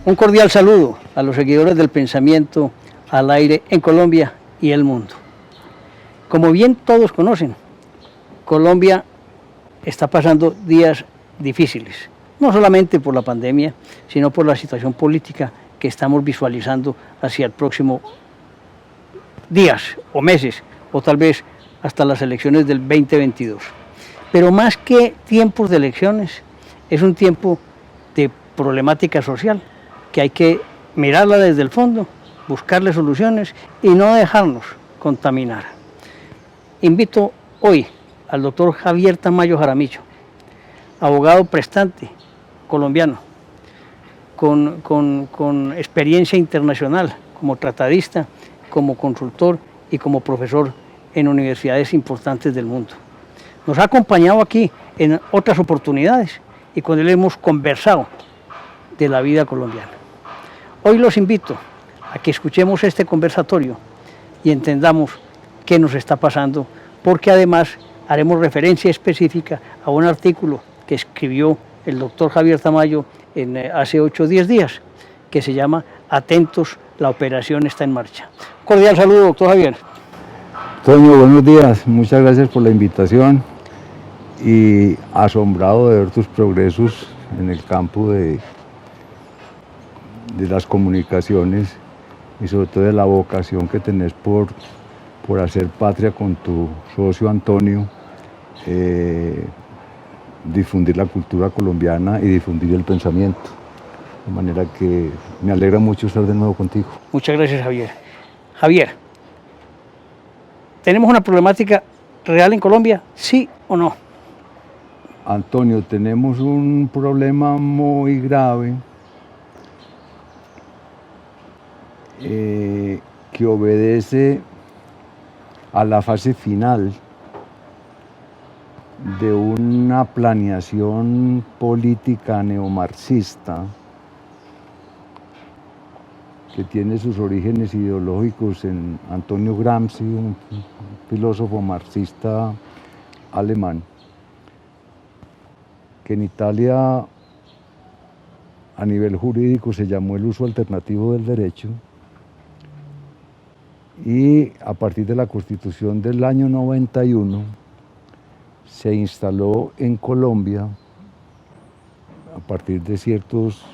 Un cordial saludo a los seguidores del pensamiento al aire en Colombia y el mundo. Como bien todos conocen, Colombia está pasando días difíciles, no solamente por la pandemia, sino por la situación política que estamos visualizando hacia el próximo días o meses, o tal vez hasta las elecciones del 2022. Pero más que tiempos de elecciones, es un tiempo de problemática social, que hay que mirarla desde el fondo, buscarle soluciones y no dejarnos contaminar. Invito hoy al doctor Javier Tamayo Jaramillo, abogado prestante colombiano, con experiencia internacional como tratadista, como consultor y como profesor en universidades importantes del mundo. Nos ha acompañado aquí en otras oportunidades y con él hemos conversado de la vida colombiana. Hoy los invito a que escuchemos este conversatorio y entendamos qué nos está pasando, porque además haremos referencia específica a un artículo que escribió el doctor Javier Tamayo hace 8 o 10 días, que se llama Atentos, la operación está en marcha. Cordial saludo, doctor Javier. Toño, buenos días, muchas gracias por la invitación y asombrado de ver tus progresos en el campo de las comunicaciones y sobre todo de la vocación que tenés por hacer patria con tu socio Antonio, difundir la cultura colombiana y difundir el pensamiento. De manera que me alegra mucho estar de nuevo contigo. Muchas gracias, Javier. Javier, ¿tenemos una problemática real en Colombia, sí o no? Antonio, tenemos un problema muy grave que obedece a la fase final de una planeación política neomarxista que tiene sus orígenes ideológicos en Antonio Gramsci, un filósofo marxista alemán, que en Italia a nivel jurídico se llamó el uso alternativo del derecho, y a partir de la Constitución del año 91 se instaló en Colombia, a partir de ciertos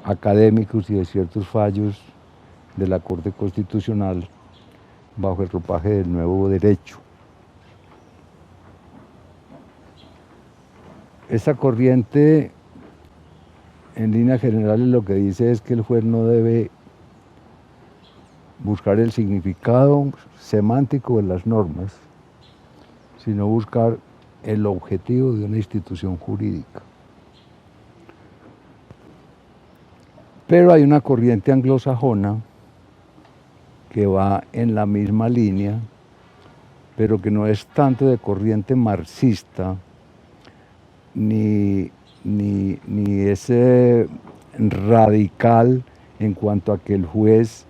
académicos y de ciertos fallos de la Corte Constitucional, bajo el ropaje del nuevo derecho. Esta corriente, en líneas generales, lo que dice es que el juez no debe buscar el significado semántico de las normas, sino buscar el objetivo de una institución jurídica. Pero hay una corriente anglosajona que va en la misma línea, pero que no es tanto de corriente marxista, ni es radical en cuanto a que el juez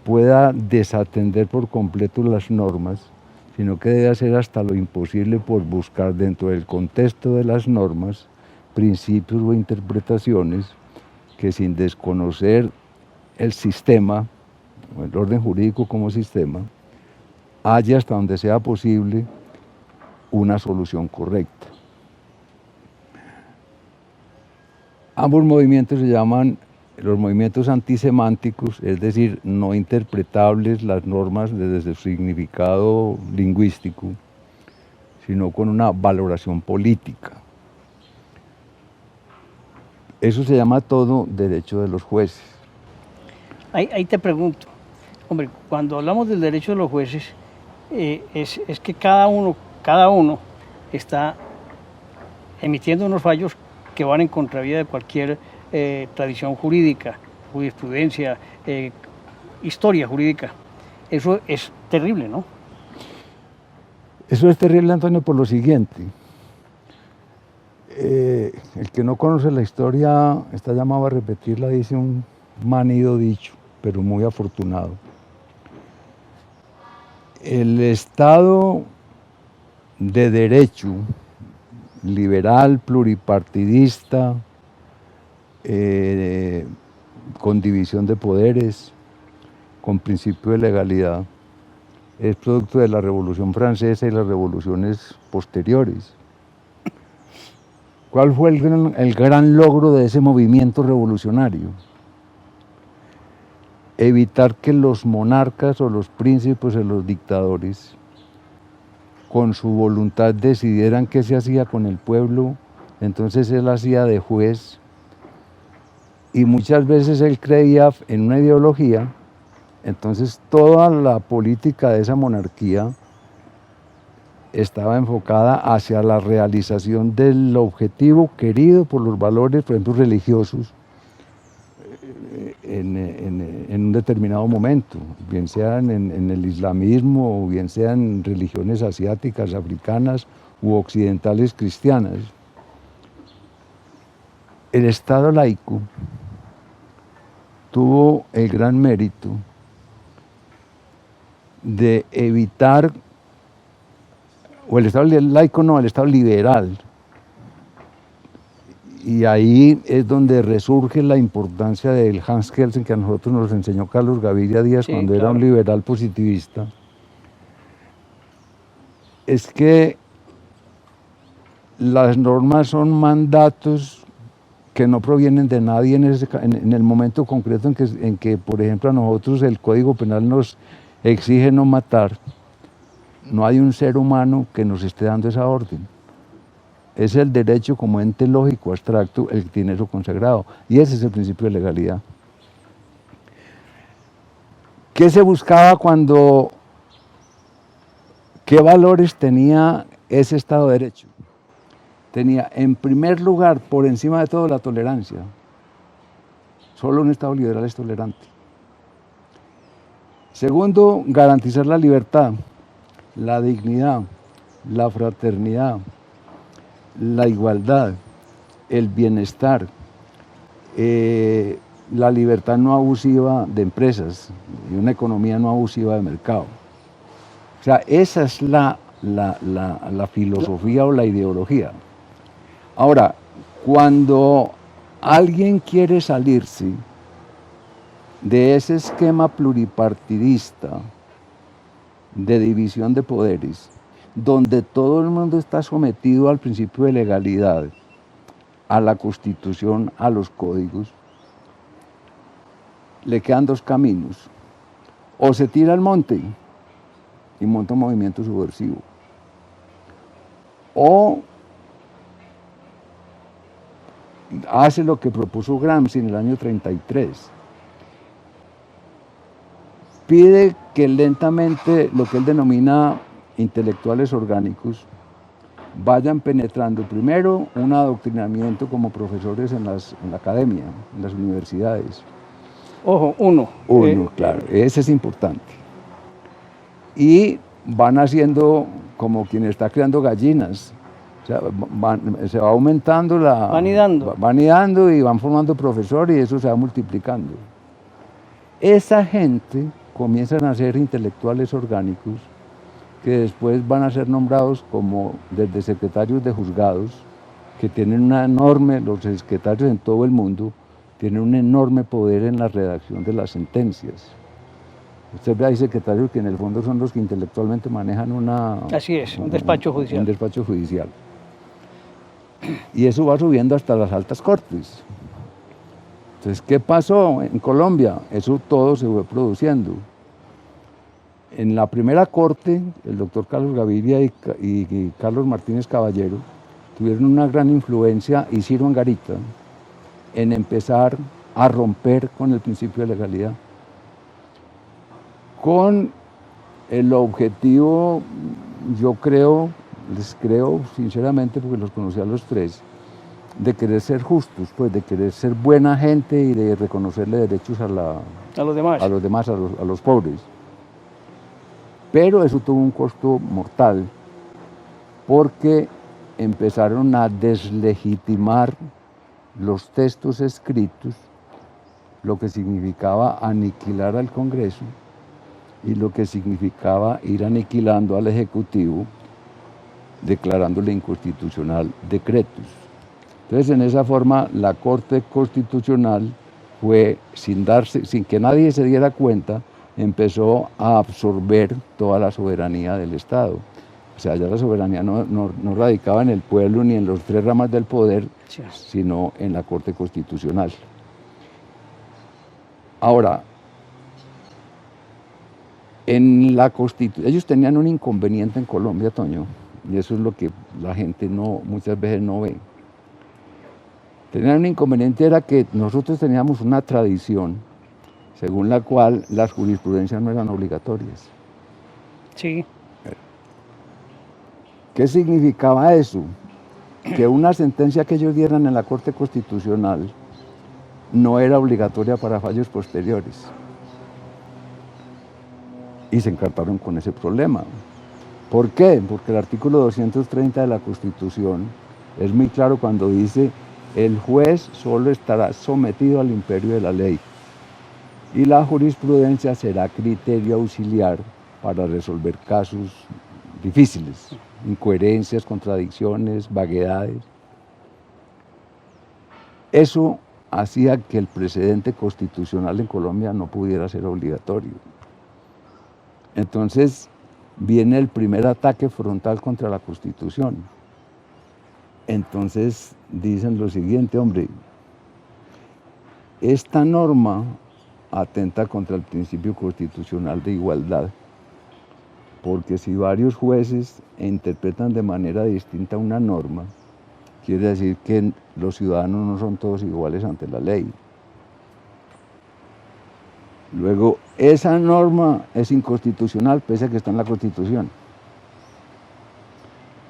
pueda desatender por completo las normas, sino que debe hacer hasta lo imposible por buscar dentro del contexto de las normas principios o interpretaciones que, sin desconocer el sistema, o el orden jurídico como sistema, haya hasta donde sea posible una solución correcta. Ambos movimientos se llaman los movimientos antisemánticos, es decir, no interpretables las normas desde su significado lingüístico, sino con una valoración política. Eso se llama todo derecho de los jueces. Ahí te pregunto, hombre, cuando hablamos del derecho de los jueces, es que cada uno está emitiendo unos fallos que van en contravía de cualquier tradición jurídica, jurisprudencia, historia jurídica. Eso es terrible, ¿no? Eso es terrible, Antonio, por lo siguiente. El que no conoce la historia está llamado a repetirla, dice un manido dicho, pero muy afortunado. El Estado de derecho, liberal, pluripartidista, con división de poderes, con principio de legalidad, es producto de la Revolución Francesa y las revoluciones posteriores. ¿Cuál fue el gran logro de ese movimiento revolucionario? Evitar que los monarcas o los príncipes o los dictadores, con su voluntad, decidieran qué se hacía con el pueblo. Entonces él hacía de juez y muchas veces él creía en una ideología. Entonces toda la política de esa monarquía estaba enfocada hacia la realización del objetivo querido por los valores, por ejemplo, religiosos, en un determinado momento, bien sean en el islamismo, o bien sean religiones asiáticas, africanas u occidentales cristianas. El Estado laico tuvo el gran mérito de evitar, o el Estado laico no, el Estado liberal, y ahí es donde resurge la importancia del Hans Kelsen, que a nosotros nos enseñó Carlos Gaviria Díaz, sí, cuando era un liberal positivista. Es que las normas son mandatos que no provienen de nadie en el momento concreto en que, por ejemplo, a nosotros el Código Penal nos exige no matar. No hay un ser humano que nos esté dando esa orden. Es el derecho como ente lógico abstracto el que tiene eso consagrado. Y ese es el principio de legalidad. ¿Qué se buscaba cuando... ¿Qué valores tenía ese Estado de Derecho? Tenía, en primer lugar, por encima de todo, la tolerancia. Solo un Estado liberal es tolerante. Segundo, garantizar la libertad, la dignidad, la fraternidad, la igualdad, el bienestar, la libertad no abusiva de empresas y una economía no abusiva de mercado. O sea, esa es la filosofía o la ideología. Ahora, cuando alguien quiere salirse de ese esquema pluripartidista de división de poderes, donde todo el mundo está sometido al principio de legalidad, a la Constitución, a los códigos, le quedan dos caminos. O se tira al monte y monta un movimiento subversivo, o hace lo que propuso Gramsci en el año 33. Pide que lentamente lo que él denomina intelectuales orgánicos vayan penetrando primero un adoctrinamiento como profesores en la academia, en las universidades. Ojo, uno. Claro, ese es importante. Y van haciendo como quien está creando gallinas. O sea, se va aumentando la... Van anidando y van formando profesores y eso se va multiplicando. Esa gente comienzan a ser intelectuales orgánicos que después van a ser nombrados como desde secretarios de juzgados, que tienen una enorme, los secretarios en todo el mundo, tienen un enorme poder en la redacción de las sentencias. Usted ve, hay secretarios que en el fondo son los que intelectualmente manejan un despacho judicial. Un despacho judicial. Y eso va subiendo hasta las altas cortes. Entonces, ¿qué pasó en Colombia? Eso todo se fue produciendo. En la primera corte, el doctor Carlos Gaviria y Carlos Martínez Caballero tuvieron una gran influencia, y Ciro Angarita, en empezar a romper con el principio de legalidad, con el objetivo, les creo sinceramente, porque los conocí a los tres, de querer ser justos, pues de querer ser buena gente y de reconocerle derechos a los demás, a los pobres. Pero eso tuvo un costo mortal, porque empezaron a deslegitimar los textos escritos, lo que significaba aniquilar al Congreso y lo que significaba ir aniquilando al Ejecutivo, declarándole inconstitucional decretos. Entonces, en esa forma, la Corte Constitucional fue, sin que nadie se diera cuenta, empezó a absorber toda la soberanía del Estado. O sea, ya la soberanía no radicaba en el pueblo ni en los tres ramas del poder, Sí. sino en la Corte Constitucional. Ahora, ellos tenían un inconveniente en Colombia, Toño, y eso es lo que la gente muchas veces no ve. Tenían un inconveniente, era que nosotros teníamos una tradición según la cual las jurisprudencias no eran obligatorias. Sí. ¿Qué significaba eso? Que una sentencia que ellos dieran en la Corte Constitucional no era obligatoria para fallos posteriores. Y se encartaron con ese problema. ¿Por qué? Porque el artículo 230 de la Constitución es muy claro cuando dice: el juez solo estará sometido al imperio de la ley y la jurisprudencia será criterio auxiliar para resolver casos difíciles, incoherencias, contradicciones, vaguedades. Eso hacía que el precedente constitucional en Colombia no pudiera ser obligatorio. Entonces viene el primer ataque frontal contra la Constitución. Entonces dicen lo siguiente: hombre, esta norma atenta contra el principio constitucional de igualdad, porque si varios jueces interpretan de manera distinta una norma, quiere decir que los ciudadanos no son todos iguales ante la ley. Luego, esa norma es inconstitucional pese a que está en la Constitución.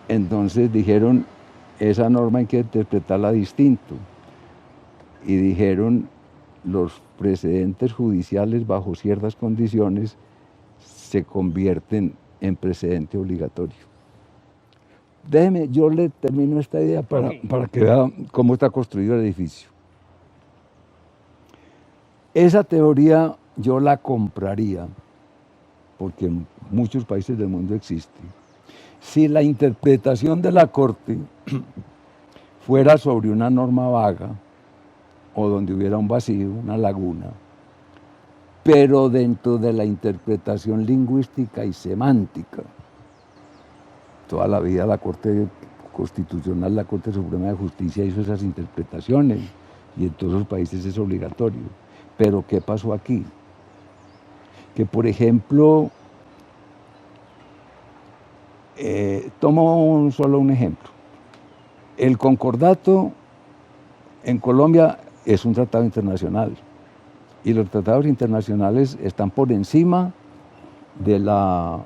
Entonces dijeron, esa norma hay que interpretarla distinto. Y dijeron, los precedentes judiciales bajo ciertas condiciones se convierten en precedente obligatorio. Déjeme, yo le termino esta idea para que vea cómo está construido el edificio. Esa teoría yo la compraría, porque en muchos países del mundo existe, si la interpretación de la Corte fuera sobre una norma vaga o donde hubiera un vacío, una laguna, pero dentro de la interpretación lingüística y semántica. Toda la vida la Corte Constitucional, la Corte Suprema de Justicia hizo esas interpretaciones y en todos los países es obligatorio. Pero ¿qué pasó aquí? Que, por ejemplo, tomo solo un ejemplo. El concordato en Colombia es un tratado internacional y los tratados internacionales están por encima de la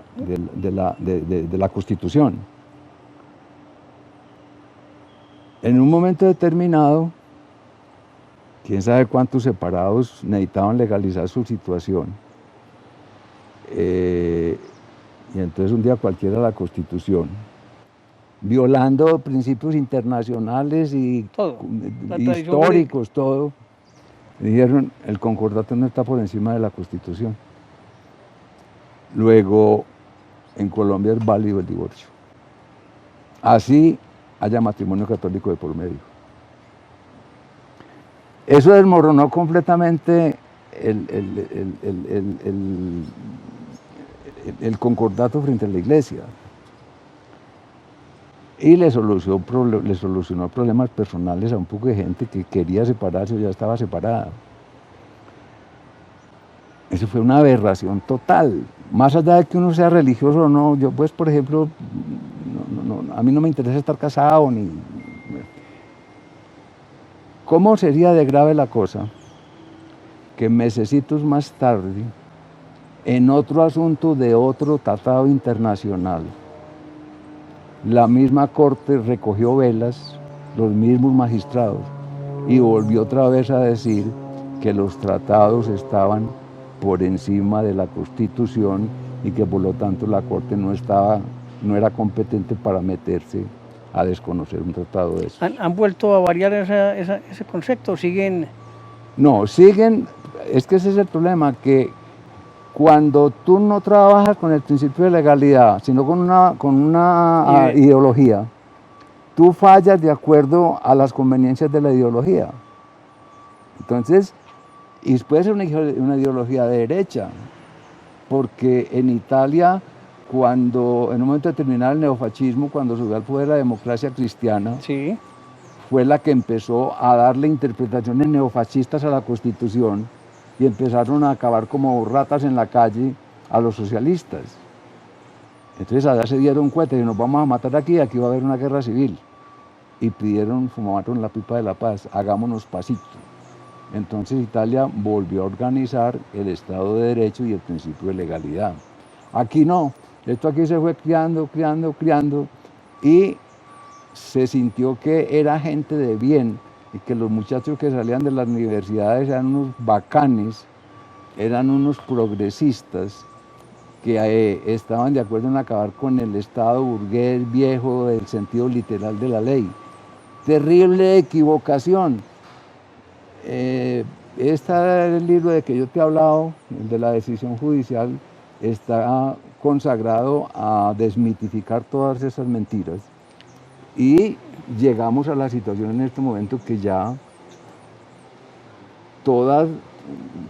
Constitución. En un momento determinado, quién sabe cuántos separados necesitaban legalizar su situación, y entonces un día cualquiera la Constitución, violando principios internacionales y todo, históricos, todo, dijeron, el concordato no está por encima de la Constitución. Luego, en Colombia es válido el divorcio. Así haya matrimonio católico de por medio. Eso desmoronó completamente el concordato frente a la Iglesia y le solucionó problemas personales a un poco de gente que quería separarse o ya estaba separada. Eso fue una aberración total. Más allá de que uno sea religioso o no, yo pues, por ejemplo, a mí no me interesa estar casado ni... ¿Cómo sería de grave la cosa que mesecitos más tarde, en otro asunto de otro tratado internacional, la misma Corte recogió velas, los mismos magistrados, y volvió otra vez a decir que los tratados estaban por encima de la Constitución y que por lo tanto la Corte no era competente para meterse a desconocer un tratado de esos? ¿Han vuelto a variar ese concepto? ¿Siguen? No, siguen, es que ese es el problema, que cuando tú no trabajas con el principio de legalidad, sino con una ideología, tú fallas de acuerdo a las conveniencias de la ideología. Entonces, Y puede ser una ideología de derecha, porque en Italia, cuando en un momento determinado el neofascismo, cuando subió al poder la democracia cristiana, Sí. fue la que empezó a darle interpretaciones neofascistas a la Constitución y empezaron a acabar como ratas en la calle a los socialistas. Entonces allá se dieron cuenta y nos vamos a matar aquí va a haber una guerra civil. Y fumaron la pipa de la paz, hagámonos pasito. Entonces Italia volvió a organizar el Estado de Derecho y el principio de legalidad. Aquí no, esto aquí se fue criando y se sintió que era gente de bien y que los muchachos que salían de las universidades eran unos bacanes, eran unos progresistas que estaban de acuerdo en acabar con el Estado burgués viejo del sentido literal de la ley. Terrible equivocación. El libro de que yo te he hablado, el de la decisión judicial, está consagrado a desmitificar todas esas mentiras. Y llegamos a la situación en este momento que ya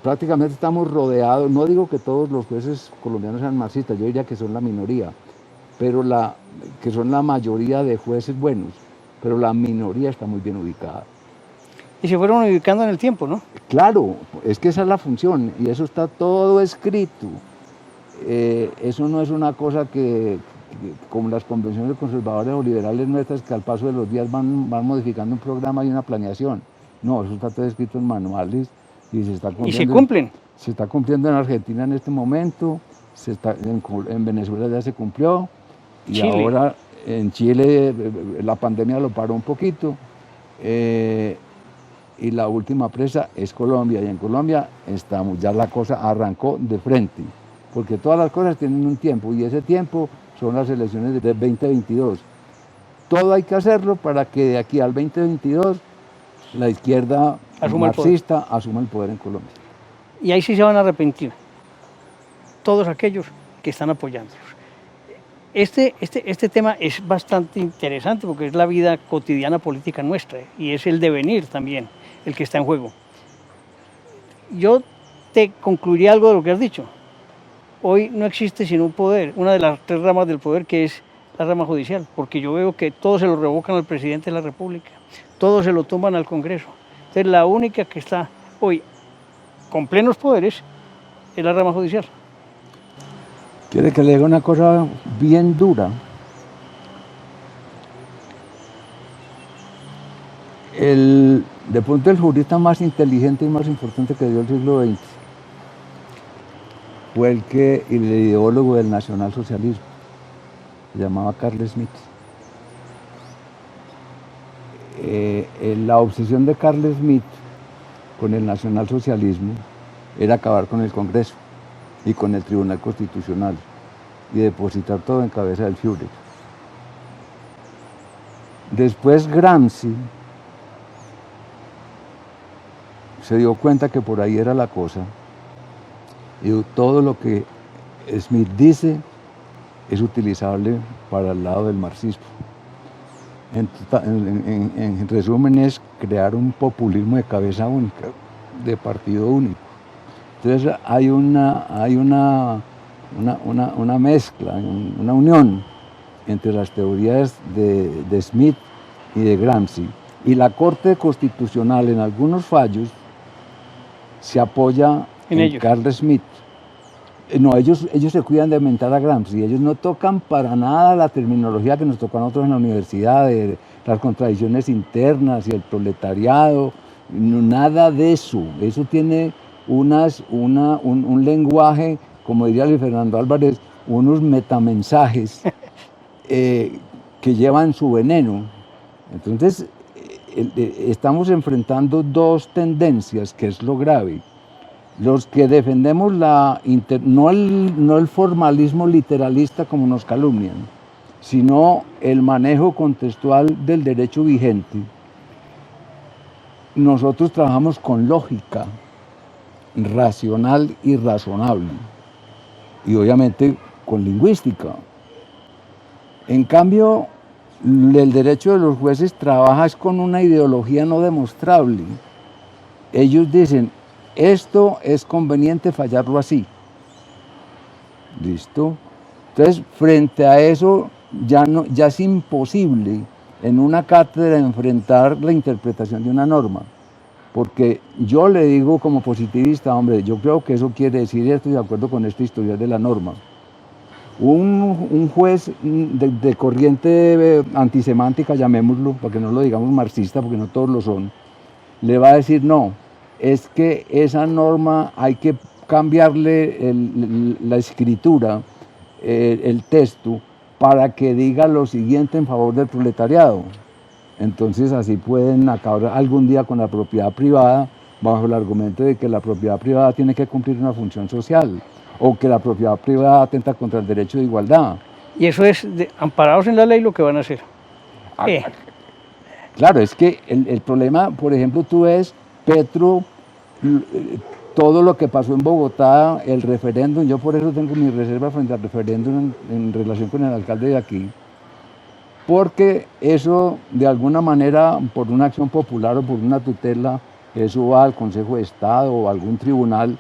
prácticamente estamos rodeados, no digo que todos los jueces colombianos sean marxistas, yo diría que son la minoría, pero que son la mayoría de jueces buenos, pero la minoría está muy bien ubicada. Y se fueron ubicando en el tiempo, ¿no? Claro, es que esa es la función y eso está todo escrito. Eso no es una cosa que como las convenciones conservadoras o liberales nuestras, que al paso de los días van modificando un programa y una planeación. No, eso está todo escrito en manuales y se está cumpliendo. ¿Y se cumplen? Se está cumpliendo en Argentina en este momento, en Venezuela ya se cumplió y Chile. Ahora en Chile la pandemia lo paró un poquito. Y la última presa es Colombia, y en Colombia estamos, ya la cosa arrancó de frente, porque todas las cosas tienen un tiempo, y ese tiempo son las elecciones del 2022. Todo hay que hacerlo para que de aquí al 2022 la izquierda marxista asuma el poder en Colombia. Y ahí sí se van a arrepentir todos aquellos que están apoyándolos. Este tema es bastante interesante porque es la vida cotidiana política nuestra y es el devenir también el que está en juego. Yo te concluiría algo de lo que has dicho. Hoy no existe sino un poder, una de las tres ramas del poder, que es la rama judicial, porque yo veo que todo se lo revocan al presidente de la República, todo se lo toman al Congreso. Entonces la única que está hoy con plenos poderes es la rama judicial. Quiere que le diga una cosa bien dura. De pronto el jurista más inteligente y más importante que dio el siglo XX fue el ideólogo del nacionalsocialismo, se llamaba Carl Schmitt. La obsesión de Carl Schmitt con el nacionalsocialismo era acabar con el Congreso y con el Tribunal Constitucional y depositar todo en cabeza del Führer. Después Gramsci se dio cuenta que por ahí era la cosa y todo lo que Schmitt dice es utilizable para el lado del marxismo. En resumen, es crear un populismo de cabeza única, de partido único. Entonces hay una mezcla, una unión entre las teorías de Schmitt y de Gramsci. Y la Corte Constitucional en algunos fallos se apoya en Carl Schmitt. No, ellos se cuidan de mentar a Gramsci, ellos no tocan para nada la terminología que nos tocó a nosotros en la universidad, de las contradicciones internas y el proletariado, nada de eso. Eso tiene un lenguaje, como diría Luis Fernando Álvarez, unos metamensajes que llevan su veneno. Entonces, estamos enfrentando dos tendencias, que es lo grave. Los que defendemos no el formalismo literalista como nos calumnian, sino el manejo contextual del derecho vigente. Nosotros trabajamos con lógica racional y razonable, y obviamente con lingüística. En cambio, el derecho de los jueces trabaja con una ideología no demostrable. Ellos dicen, esto es conveniente fallarlo así. ¿Listo? Entonces, frente a eso, ya es imposible en una cátedra enfrentar la interpretación de una norma. Porque yo le digo como positivista, hombre, yo creo que eso quiere decir esto y de acuerdo con esta historia de la norma. Un juez de corriente antisemántica, llamémoslo, para que no lo digamos marxista, porque no todos lo son, le va a decir no, es que esa norma hay que cambiarle la escritura, el texto, para que diga lo siguiente en favor del proletariado. Entonces así pueden acabar algún día con la propiedad privada bajo el argumento de que la propiedad privada tiene que cumplir una función social o que la propiedad privada atenta contra el derecho de igualdad. Y eso es, amparados en la ley, lo que van a hacer. Claro, es que el problema, por ejemplo, tú ves Petro, todo lo que pasó en Bogotá, el referéndum, yo por eso tengo mi reserva frente al referéndum en relación con el alcalde de aquí, porque eso de alguna manera, por una acción popular o por una tutela, eso va al Consejo de Estado o a algún tribunal,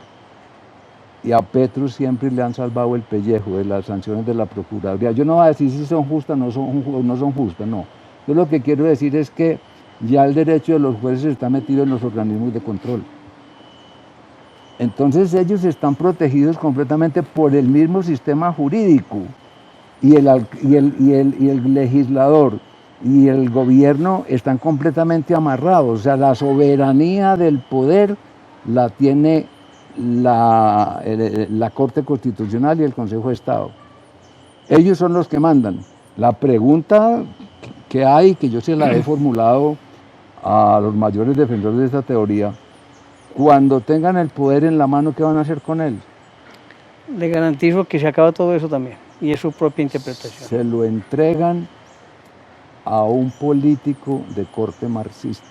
y a Petro siempre le han salvado el pellejo de las sanciones de la Procuraduría. Yo no voy a decir si son justas o no son justas, no. Yo lo que quiero decir es que ya el derecho de los jueces está metido en los organismos de control. Entonces ellos están protegidos completamente por el mismo sistema jurídico y el legislador y el gobierno están completamente amarrados. O sea, la soberanía del poder la tiene la Corte Constitucional y el Consejo de Estado. Ellos son los que mandan. La pregunta que hay, que yo se la he formulado a los mayores defensores de esta teoría, cuando tengan el poder en la mano, ¿qué van a hacer con él? Le garantizo que se acaba todo eso también, y es su propia interpretación. Se lo entregan a un político de corte marxista,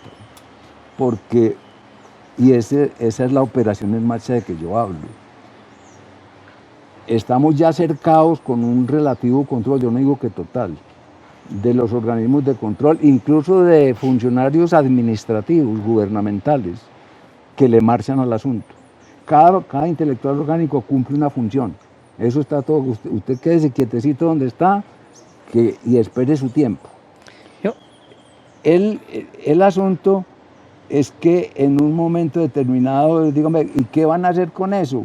porque, y esa es la operación en marcha de que yo hablo. Estamos ya cercados con un relativo control, yo no digo que total, de los organismos de control, incluso de funcionarios administrativos, gubernamentales, que le marchan al asunto. Cada intelectual orgánico cumple una función. Eso está todo. Usted quédese quietecito donde está y espere su tiempo. El asunto es que en un momento determinado, dígame, ¿y qué van a hacer con eso?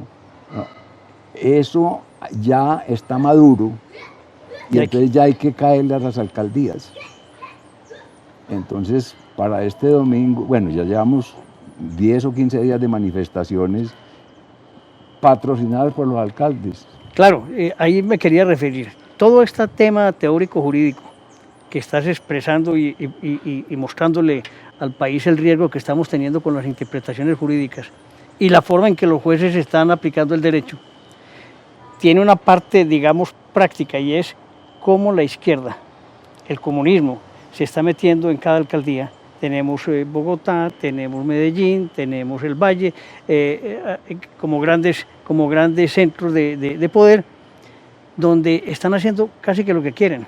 No, eso ya está maduro y entonces ya hay que caerle a las alcaldías. Entonces, para este domingo, bueno, ya llevamos 10 o 15 días de manifestaciones patrocinadas por los alcaldes. Claro, ahí me quería referir. Todo este tema teórico-jurídico que estás expresando y mostrándole al país el riesgo que estamos teniendo con las interpretaciones jurídicas y la forma en que los jueces están aplicando el derecho, tiene una parte, digamos, práctica, y es cómo la izquierda, el comunismo, se está metiendo en cada alcaldía. Tenemos Bogotá, tenemos Medellín, tenemos el Valle, como grandes centros de poder, donde están haciendo casi que lo que quieren,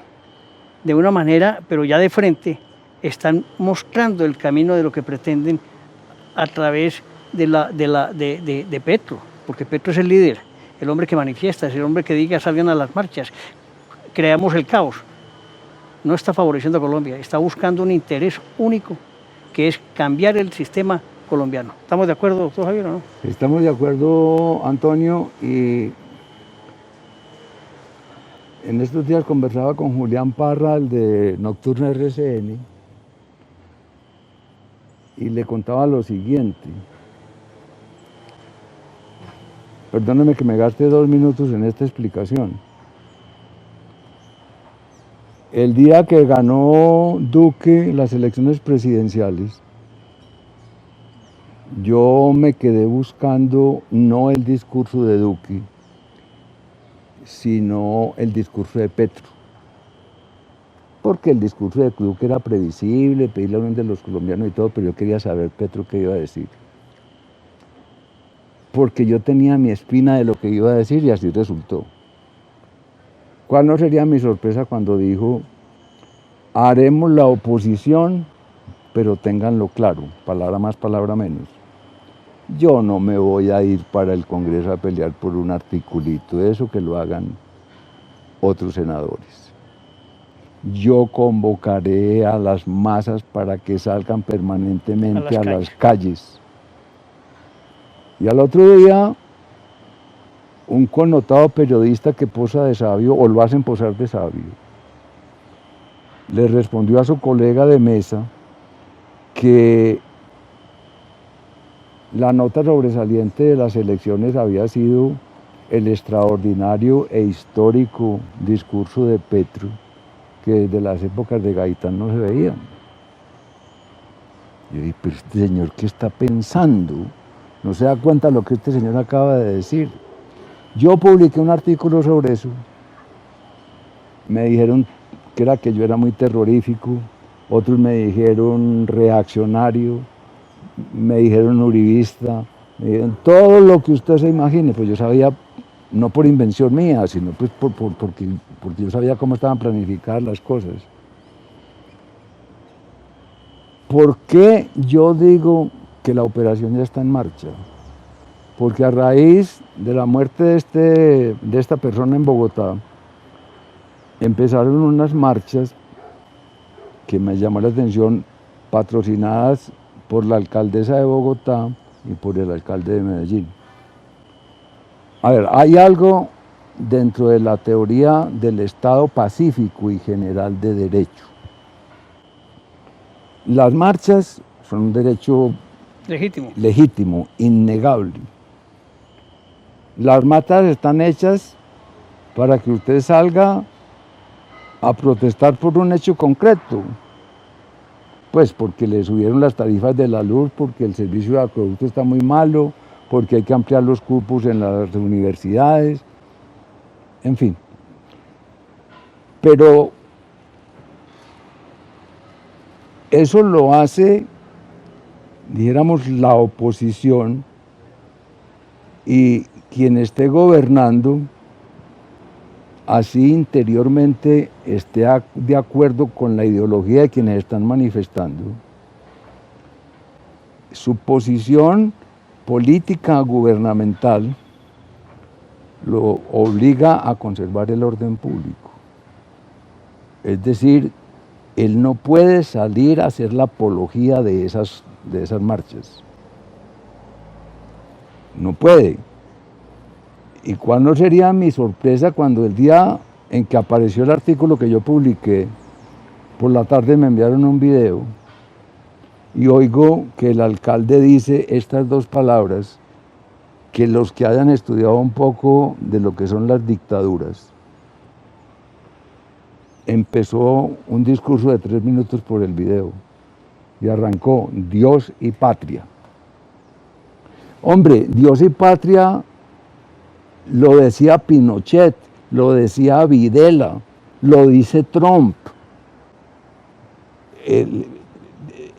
de una manera, pero ya de frente, están mostrando el camino de lo que pretenden a través de Petro, porque Petro es el líder, el hombre que manifiesta, es el hombre que diga salgan a las marchas, creamos el caos. No está favoreciendo a Colombia, está buscando un interés único, que es cambiar el sistema colombiano. ¿Estamos de acuerdo, doctor Javier, o no? Estamos de acuerdo, Antonio, y en estos días conversaba con Julián Parra, el de Nocturna RCN, y le contaba lo siguiente. Perdóneme que me gaste 2 minutos en esta explicación. El día que ganó Duque las elecciones presidenciales, yo me quedé buscando no el discurso de Duque, sino el discurso de Petro. Porque el discurso de Duque era previsible, pedir la unión de los colombianos y todo, pero yo quería saber Petro qué iba a decir. Porque yo tenía mi espina de lo que iba a decir y así resultó. ¿Cuál no sería mi sorpresa cuando dijo, haremos la oposición, pero ténganlo claro, palabra más, palabra menos? yo no me voy a ir para el Congreso a pelear por un articulito, eso que lo hagan otros senadores. Yo convocaré a las masas para que salgan permanentemente a las calles. Y al otro día, un connotado periodista que posa de sabio, o lo hacen posar de sabio, le respondió a su colega de mesa que la nota sobresaliente de las elecciones había sido el extraordinario e histórico discurso de Petro, que desde las épocas de Gaitán no se veía. Yo dije, pero este señor, ¿qué está pensando? No se da cuenta de lo que este señor acaba de decir. Yo publiqué un artículo sobre eso. Me dijeron que yo era muy terrorífico, otros me dijeron reaccionario, me dijeron uribista, me dijeron todo lo que usted se imagine. Pues yo sabía, no por invención mía, sino pues porque yo sabía cómo estaban planificadas las cosas. ¿Por qué yo digo que la operación ya está en marcha? Porque a raíz de la muerte de esta persona en Bogotá, empezaron unas marchas que me llamó la atención, patrocinadas por la alcaldesa de Bogotá y por el alcalde de Medellín. A ver, hay algo dentro de la teoría del Estado pacífico y general de derecho. Las marchas son un derecho legítimo, innegable. Las marchas están hechas para que usted salga a protestar por un hecho concreto, pues porque le subieron las tarifas de la luz, porque el servicio de acueducto está muy malo, porque hay que ampliar los cupos en las universidades, en fin. Pero eso lo hace, dijéramos, la oposición, y quien esté gobernando, así interiormente esté de acuerdo con la ideología de quienes están manifestando, su posición política gubernamental lo obliga a conservar el orden público. Es decir, él no puede salir a hacer la apología de esas marchas. No puede. ¿Y cuál no sería mi sorpresa cuando el día en que apareció el artículo que yo publiqué, por la tarde me enviaron un video y oigo que el alcalde dice estas dos palabras que los que hayan estudiado un poco de lo que son las dictaduras, empezó un discurso de 3 minutos por el video y arrancó Dios y patria. Hombre, Dios y patria lo decía Pinochet, lo decía Videla, lo dice Trump.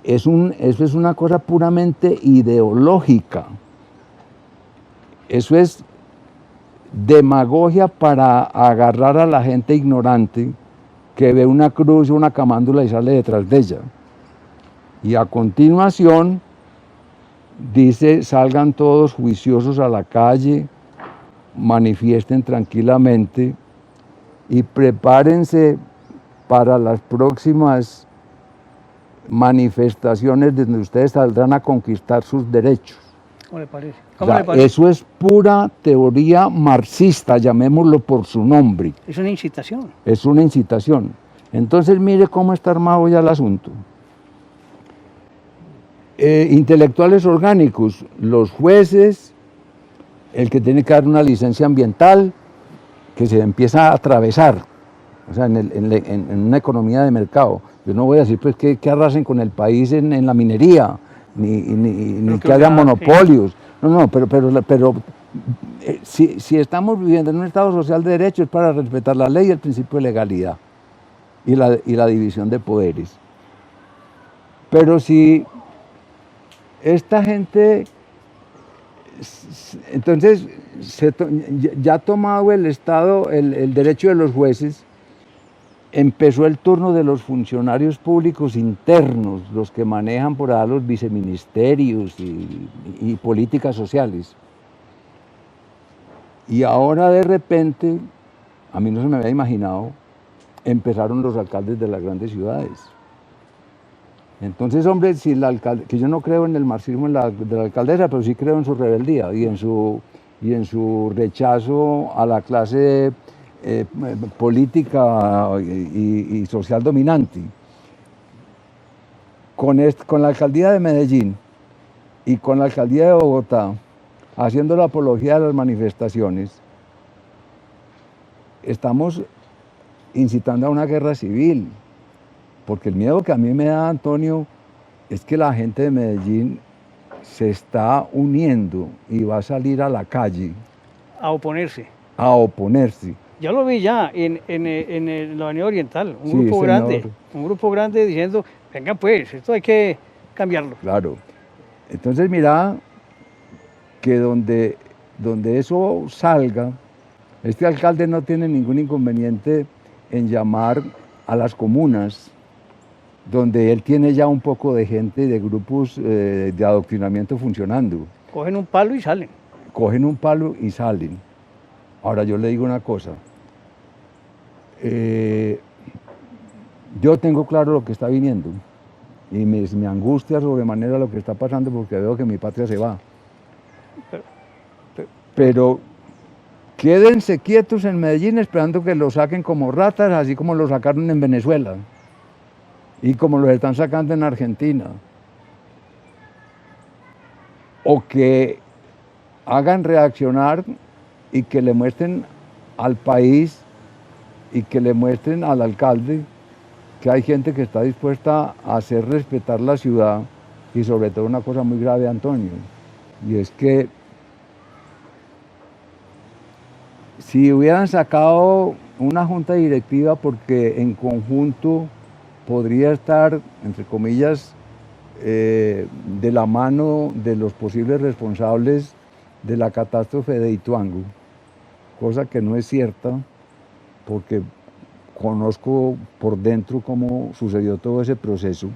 Eso es una cosa puramente ideológica. Eso es demagogia para agarrar a la gente ignorante que ve una cruz o una camándula y sale detrás de ella. Y a continuación dice, salgan todos juiciosos a la calle, manifiesten tranquilamente y prepárense para las próximas manifestaciones donde ustedes saldrán a conquistar sus derechos. ¿Cómo le parece? Eso es pura teoría marxista, llamémoslo por su nombre. Es una incitación. Es una incitación. Entonces mire cómo está armado ya el asunto. Intelectuales orgánicos, los jueces, el que tiene que dar una licencia ambiental, que se empieza a atravesar, o sea, en una economía de mercado. Yo no voy a decir pues que arrasen con el país en la minería, ni que haya monopolios. No, pero si estamos viviendo en un Estado social de derecho es para respetar la ley y el principio de legalidad y la división de poderes. Pero si esta gente, entonces, ya ha tomado el Estado el derecho de los jueces empezó el turno de los funcionarios públicos internos, los que manejan por ahí los viceministerios y políticas sociales. Y ahora de repente, a mí no se me había imaginado, empezaron los alcaldes de las grandes ciudades. Entonces, hombre, si el alcalde, que yo no creo en el marxismo de la alcaldesa, pero sí creo en su rebeldía y en su rechazo a la clase política y social dominante. Con la alcaldía de Medellín y con la alcaldía de Bogotá, haciendo la apología de las manifestaciones, estamos incitando a una guerra civil, porque el miedo que a mí me da, Antonio, es que la gente de Medellín se está uniendo y va a salir a la calle A oponerse. a oponerse. Yo lo vi ya en la Avenida Oriental, Sí, señor. un grupo grande diciendo, venga pues, esto hay que cambiarlo. Claro. Entonces mira que donde eso salga, este alcalde no tiene ningún inconveniente en llamar a las comunas, donde él tiene ya un poco de gente, de grupos de adoctrinamiento funcionando. Cogen un palo y salen. Cogen un palo y salen. Ahora yo le digo una cosa. Yo tengo claro lo que está viniendo y me angustia sobremanera lo que está pasando porque veo que mi patria se va. Pero quédense quietos en Medellín esperando que lo saquen como ratas, así como lo sacaron en Venezuela y como los están sacando en Argentina. O que hagan reaccionar y que le muestren al país y que le muestren al alcalde que hay gente que está dispuesta a hacer respetar la ciudad y sobre todo una cosa muy grave, Antonio, y es que si hubieran sacado una junta directiva porque en conjunto podría estar, entre comillas, de la mano de los posibles responsables de la catástrofe de Ituango, cosa que no es cierta, porque conozco por dentro cómo sucedió todo ese proceso.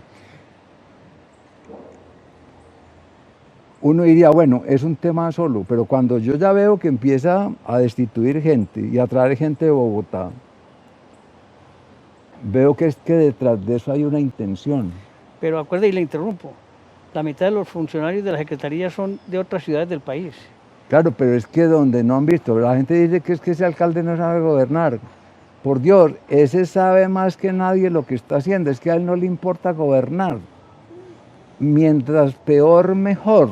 Uno diría, bueno, es un tema solo, pero cuando yo ya veo que empieza a destituir gente y a traer gente de Bogotá, veo que es que detrás de eso hay una intención. Pero acuérdate, y le interrumpo, la mitad de los funcionarios de la Secretaría son de otras ciudades del país. Claro, pero es que donde no han visto, la gente dice que es que ese alcalde no sabe gobernar. Por Dios, ese sabe más que nadie lo que está haciendo, es que a él no le importa gobernar. Mientras peor, mejor,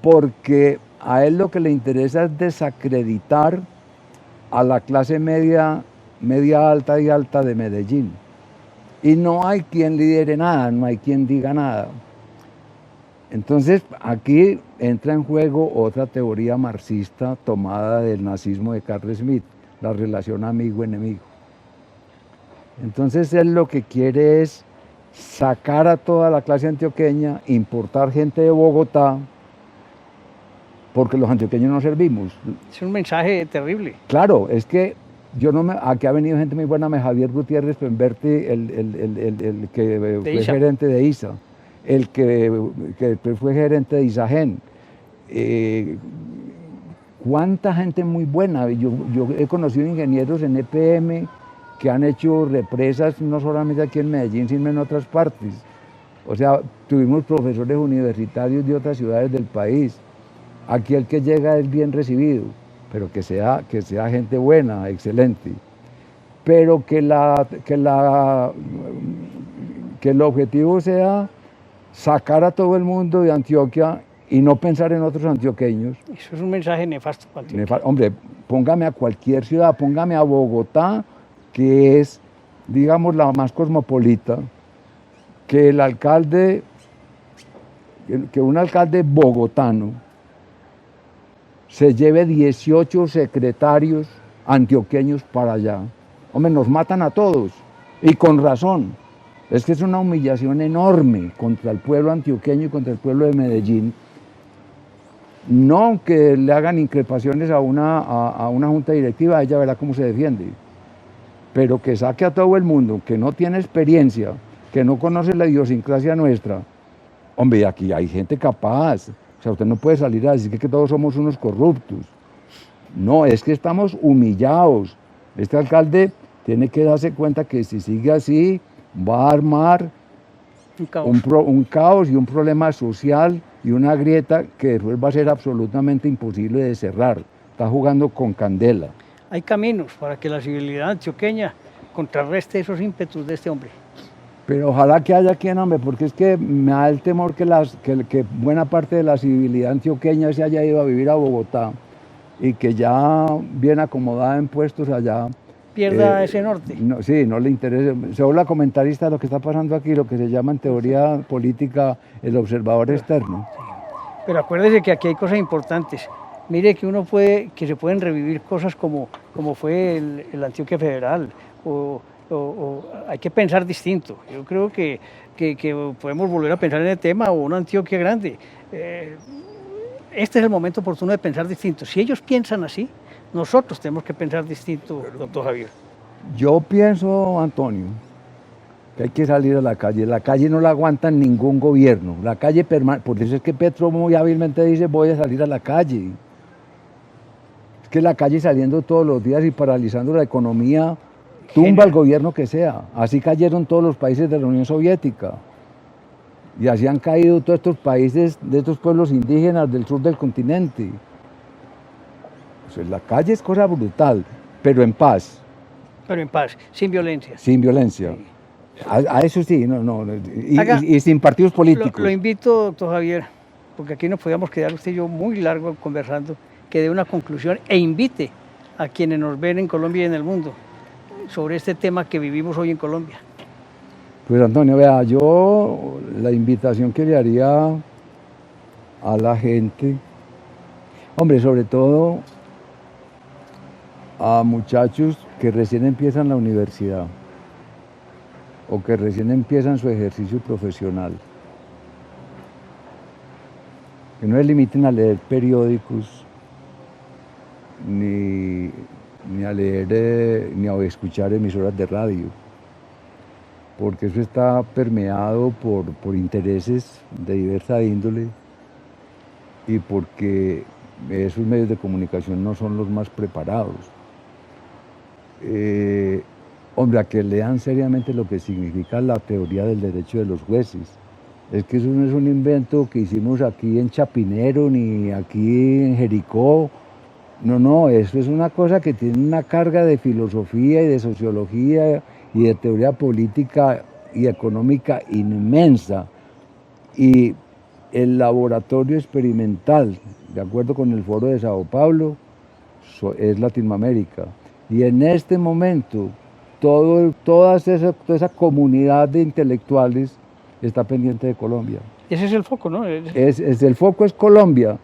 porque a él lo que le interesa es desacreditar a la clase media, media alta y alta de Medellín. Y no hay quien lidere nada, no hay quien diga nada. Entonces, aquí entra en juego otra teoría marxista tomada del nazismo de Carl Schmitt, la relación amigo-enemigo. Entonces, él lo que quiere es sacar a toda la clase antioqueña, importar gente de Bogotá, porque los antioqueños no servimos. Es un mensaje terrible. Claro, es que aquí ha venido gente muy buena, Javier Gutiérrez Pemberti, el que fue gerente de ISA, el que después fue gerente de ISAGEN. Cuánta gente muy buena. Yo he conocido ingenieros en EPM que han hecho represas no solamente aquí en Medellín, sino en otras partes. O sea, tuvimos profesores universitarios de otras ciudades del país. Aquí el que llega es bien recibido, pero que sea gente buena, excelente. Pero que el objetivo sea sacar a todo el mundo de Antioquia y no pensar en otros antioqueños. Eso es un mensaje nefasto para Antioquia. Hombre, póngame a cualquier ciudad, póngame a Bogotá, que es, digamos, la más cosmopolita, que el alcalde, que un alcalde bogotano se lleve 18 secretarios antioqueños para allá. Hombre, nos matan a todos, y con razón. Es que es una humillación enorme contra el pueblo antioqueño y contra el pueblo de Medellín. No que le hagan increpaciones a una junta directiva, ella verá cómo se defiende. pero que saque a todo el mundo, que no tiene experiencia, que no conoce la idiosincrasia nuestra. Hombre, aquí hay gente capaz. O sea, usted no puede salir a decir que todos somos unos corruptos. No, es que estamos humillados. Este alcalde tiene que darse cuenta que si sigue así, va a armar un caos y un problema social y una grieta que después va a ser absolutamente imposible de cerrar. Está jugando con candela. Hay caminos para que la civilidad antioqueña contrarreste esos ímpetus de este hombre. Pero ojalá que haya quien, hombre, porque es que me da el temor que buena parte de la civilidad antioqueña se haya ido a vivir a Bogotá y que ya bien acomodada en puestos allá. Pierda ese norte. No, sí, no le interesa. Se vuelve comentarista de lo que está pasando aquí, lo que se llama en teoría política el observador externo. Pero acuérdese que aquí hay cosas importantes. Mire que se pueden revivir cosas como fue el Antioquia Federal, o hay que pensar distinto. Yo creo que podemos volver a pensar en el tema, o una Antioquia grande. Este es el momento oportuno de pensar distinto. Si ellos piensan así, nosotros tenemos que pensar distinto, doctor Javier. Yo pienso, Antonio, que hay que salir a la calle. La calle no la aguanta ningún gobierno. La calle por eso es que Petro muy hábilmente dice voy a salir a la calle. Es que la calle saliendo todos los días y paralizando la economía tumba al gobierno que sea. Así cayeron todos los países de la Unión Soviética. Y así han caído todos estos países de estos pueblos indígenas del sur del continente. O sea, la calle es cosa brutal, pero en paz. Pero en paz, sin violencia. Sin violencia. Sí. A eso sí, y sin partidos políticos. Lo invito, doctor Javier, porque aquí nos podíamos quedar usted y yo muy largo conversando, que dé una conclusión e invite a quienes nos ven en Colombia y en el mundo sobre este tema que vivimos hoy en Colombia. Pues Antonio, vea, yo la invitación que le haría a la gente, hombre, sobre todo a muchachos que recién empiezan la universidad o que recién empiezan su ejercicio profesional, que no se limiten a leer periódicos ni a leer ni a escuchar emisoras de radio, porque eso está permeado por intereses de diversa índole y porque esos medios de comunicación no son los más preparados. Hombre, a que lean seriamente lo que significa la teoría del derecho de los jueces. Es que eso no es un invento que hicimos aquí en Chapinero ni aquí en Jericó. No, eso es una cosa que tiene una carga de filosofía y de sociología y de teoría política y económica inmensa. Y el laboratorio experimental, de acuerdo con el Foro de Sao Paulo, es Latinoamérica. Y en este momento, toda esa comunidad de intelectuales está pendiente de Colombia. Ese es el foco, ¿no? El foco es Colombia.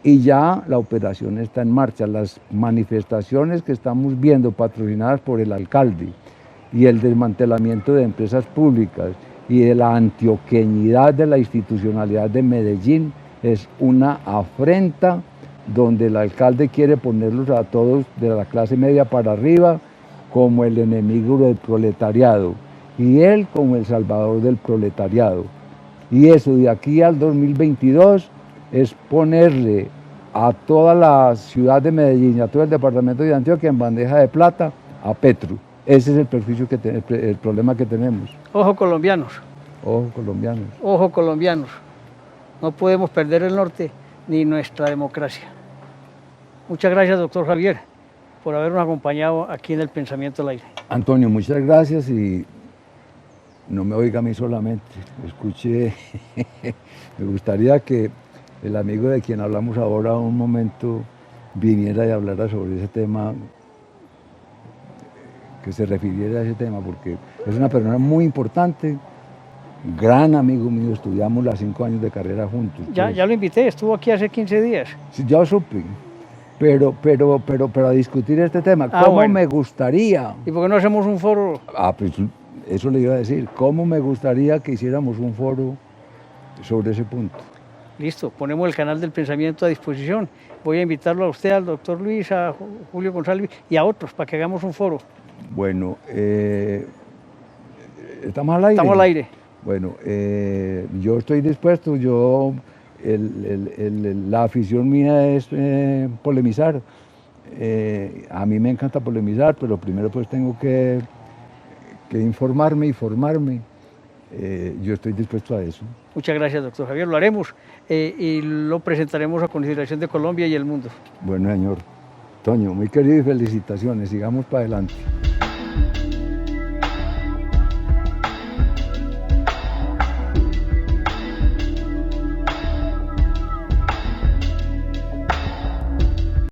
Y ya la operación está en marcha. Las manifestaciones que estamos viendo patrocinadas por el alcalde y el desmantelamiento de empresas públicas y de la antioqueñidad de la institucionalidad de Medellín es una afrenta donde el alcalde quiere ponerlos a todos de la clase media para arriba como el enemigo del proletariado y él como el salvador del proletariado. Y eso de aquí al 2022 es ponerle a toda la ciudad de Medellín y a todo el departamento de Antioquia en bandeja de plata a Petro. Ese es el problema que tenemos. Ojo colombianos. Ojo colombianos. Ojo colombianos. No podemos perder el norte ni nuestra democracia. Muchas gracias, doctor Javier, por habernos acompañado aquí en el Pensamiento al Aire. Antonio, muchas gracias y no me oiga a mí solamente, escuche, me gustaría que el amigo de quien hablamos ahora un momento viniera y hablara sobre ese tema, que se refiriera a ese tema, porque es una persona muy importante, gran amigo mío, estudiamos los 5 años de carrera juntos. Ya lo invité, estuvo aquí hace 15 días. Sí, ya supe, pero a discutir este tema, ¿cómo bueno. Me gustaría? ¿Y por qué no hacemos un foro? Pues eso le iba a decir, ¿cómo me gustaría que hiciéramos un foro sobre ese punto? Listo, ponemos el canal del Pensamiento a disposición. Voy a invitarlo a usted, al doctor Luis, a Julio González y a otros para que hagamos un foro. Bueno, ¿estamos al aire? Estamos al aire. Bueno, yo estoy dispuesto, la afición mía es polemizar. A mí me encanta polemizar, pero primero pues tengo que informarme y formarme. Yo estoy dispuesto a eso. Muchas gracias, doctor Javier. Lo haremos y lo presentaremos a consideración de Colombia y el mundo. Bueno, señor Toño, muy querido y felicitaciones. Sigamos para adelante.